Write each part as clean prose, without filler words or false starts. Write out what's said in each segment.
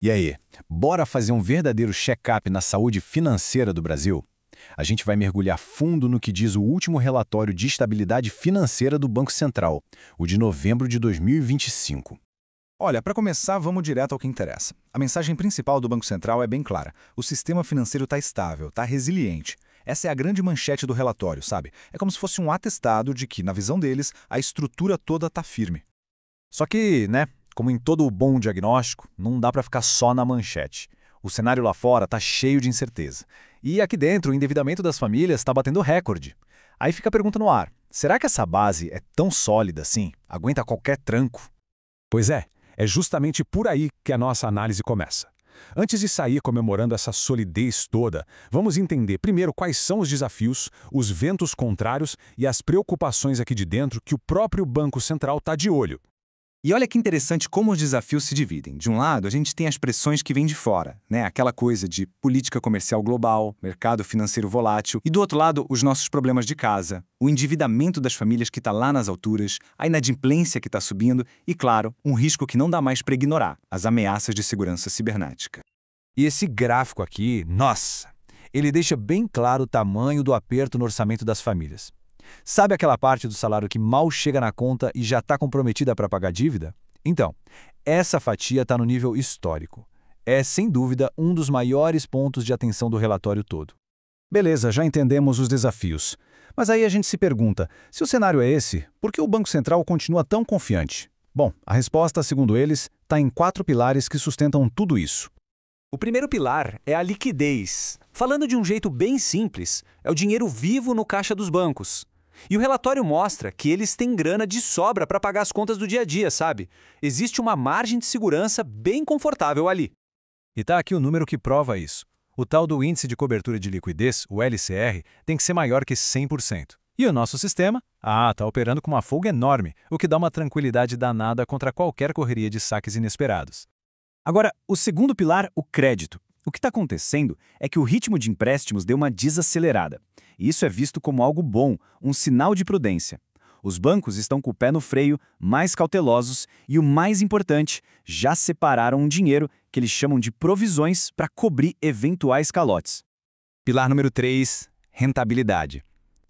E aí, bora fazer um verdadeiro check-up na saúde financeira do Brasil? A gente vai mergulhar fundo no que diz o último relatório de estabilidade financeira do Banco Central, o de novembro de 2025. Olha, para começar, vamos direto ao que interessa. A mensagem principal do Banco Central é bem clara. O sistema financeiro está estável, está resiliente. Essa é a grande manchete do relatório, sabe? É como se fosse um atestado de que, na visão deles, a estrutura toda está firme. Só que, como em todo bom diagnóstico, não dá para ficar só na manchete. O cenário lá fora está cheio de incerteza. E aqui dentro, o endividamento das famílias está batendo recorde. Aí fica a pergunta no ar: será que essa base é tão sólida assim? Aguenta qualquer tranco? Pois é justamente por aí que a nossa análise começa. Antes de sair comemorando essa solidez toda, vamos entender primeiro quais são os desafios, os ventos contrários e as preocupações aqui de dentro que o próprio Banco Central está de olho. E olha que interessante como os desafios se dividem. De um lado, a gente tem as pressões que vêm de fora, aquela coisa de política comercial global, mercado financeiro volátil. E do outro lado, os nossos problemas de casa, o endividamento das famílias que está lá nas alturas, a inadimplência que está subindo e, claro, um risco que não dá mais para ignorar, as ameaças de segurança cibernética. E esse gráfico aqui, nossa, ele deixa bem claro o tamanho do aperto no orçamento das famílias. Sabe aquela parte do salário que mal chega na conta e já está comprometida para pagar dívida? Então, essa fatia está no nível histórico. É, sem dúvida, um dos maiores pontos de atenção do relatório todo. Beleza, já entendemos os desafios. Mas aí a gente se pergunta, se o cenário é esse, por que o Banco Central continua tão confiante? Bom, a resposta, segundo eles, está em 4 pilares que sustentam tudo isso. O primeiro pilar é a liquidez. Falando de um jeito bem simples, é o dinheiro vivo no caixa dos bancos. E o relatório mostra que eles têm grana de sobra para pagar as contas do dia a dia, sabe? Existe uma margem de segurança bem confortável ali. E tá aqui o número que prova isso. O tal do índice de cobertura de liquidez, o LCR, tem que ser maior que 100%. E o nosso sistema? Tá operando com uma folga enorme, o que dá uma tranquilidade danada contra qualquer correria de saques inesperados. Agora, o segundo pilar, o crédito. O que está acontecendo é que o ritmo de empréstimos deu uma desacelerada. E isso é visto como algo bom, um sinal de prudência. Os bancos estão com o pé no freio, mais cautelosos e, o mais importante, já separaram um dinheiro que eles chamam de provisões para cobrir eventuais calotes. Pilar número 3, rentabilidade.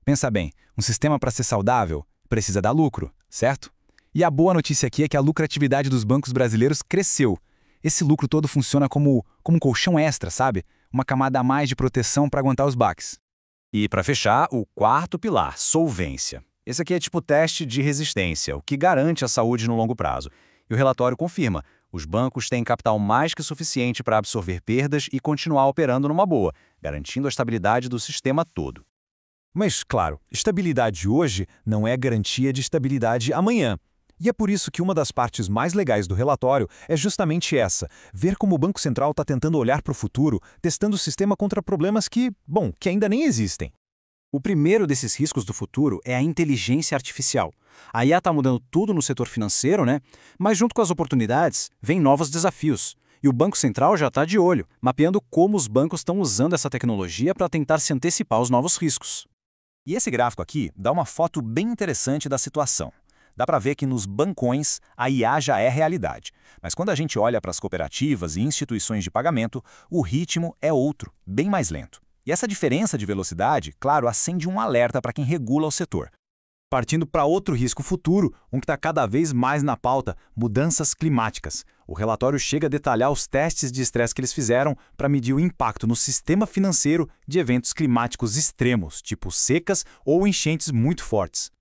Pensa bem, um sistema para ser saudável precisa dar lucro, certo? E a boa notícia aqui é que a lucratividade dos bancos brasileiros cresceu. Esse lucro todo funciona como um colchão extra, sabe? Uma camada a mais de proteção para aguentar os baques. E para fechar, o quarto pilar, solvência. Esse aqui é tipo teste de resistência, o que garante a saúde no longo prazo. E o relatório confirma, os bancos têm capital mais que suficiente para absorver perdas e continuar operando numa boa, garantindo a estabilidade do sistema todo. Mas, claro, estabilidade hoje não é garantia de estabilidade amanhã. E é por isso que uma das partes mais legais do relatório é justamente essa, ver como o Banco Central está tentando olhar para o futuro, testando o sistema contra problemas que ainda nem existem. O primeiro desses riscos do futuro é a inteligência artificial. A IA está mudando tudo no setor financeiro, Mas junto com as oportunidades, vem novos desafios. E o Banco Central já está de olho, mapeando como os bancos estão usando essa tecnologia para tentar se antecipar aos novos riscos. E esse gráfico aqui dá uma foto bem interessante da situação. Dá para ver que nos bancões a IA já é realidade. Mas quando a gente olha para as cooperativas e instituições de pagamento, o ritmo é outro, bem mais lento. E essa diferença de velocidade, claro, acende um alerta para quem regula o setor. Partindo para outro risco futuro, um que está cada vez mais na pauta, mudanças climáticas. O relatório chega a detalhar os testes de estresse que eles fizeram para medir o impacto no sistema financeiro de eventos climáticos extremos, tipo secas ou enchentes muito fortes.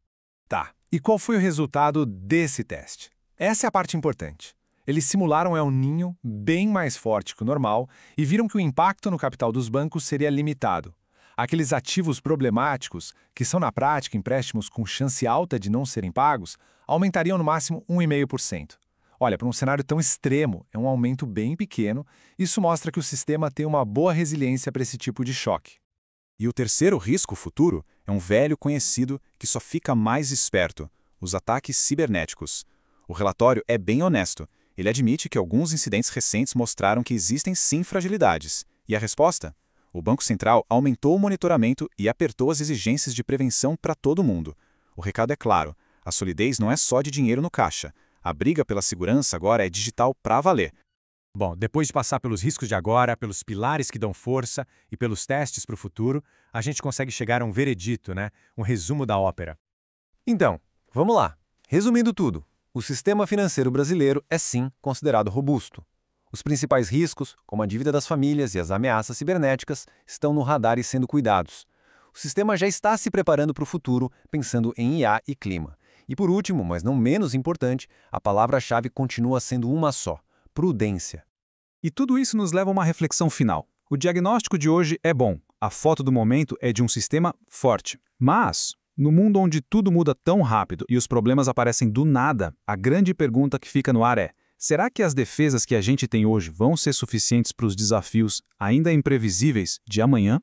Tá. E qual foi o resultado desse teste? Essa é a parte importante. Eles simularam El Niño bem mais forte que o normal e viram que o impacto no capital dos bancos seria limitado. Aqueles ativos problemáticos, que são na prática empréstimos com chance alta de não serem pagos, aumentariam no máximo 1,5%. Olha, para um cenário tão extremo, é um aumento bem pequeno. Isso mostra que o sistema tem uma boa resiliência para esse tipo de choque. E o terceiro risco futuro é um velho conhecido que só fica mais esperto, os ataques cibernéticos. O relatório é bem honesto. Ele admite que alguns incidentes recentes mostraram que existem sim fragilidades. E a resposta? O Banco Central aumentou o monitoramento e apertou as exigências de prevenção para todo mundo. O recado é claro, a solidez não é só de dinheiro no caixa. A briga pela segurança agora é digital para valer. Bom, depois de passar pelos riscos de agora, pelos pilares que dão força e pelos testes para o futuro, a gente consegue chegar a um veredito, né? Um resumo da ópera. Então, vamos lá. Resumindo tudo, o sistema financeiro brasileiro é sim considerado robusto. Os principais riscos, como a dívida das famílias e as ameaças cibernéticas, estão no radar e sendo cuidados. O sistema já está se preparando para o futuro, pensando em IA e clima. E por último, mas não menos importante, a palavra-chave continua sendo uma só: prudência. E tudo isso nos leva a uma reflexão final. O diagnóstico de hoje é bom. A foto do momento é de um sistema forte. Mas, no mundo onde tudo muda tão rápido e os problemas aparecem do nada, a grande pergunta que fica no ar é: será que as defesas que a gente tem hoje vão ser suficientes para os desafios ainda imprevisíveis de amanhã?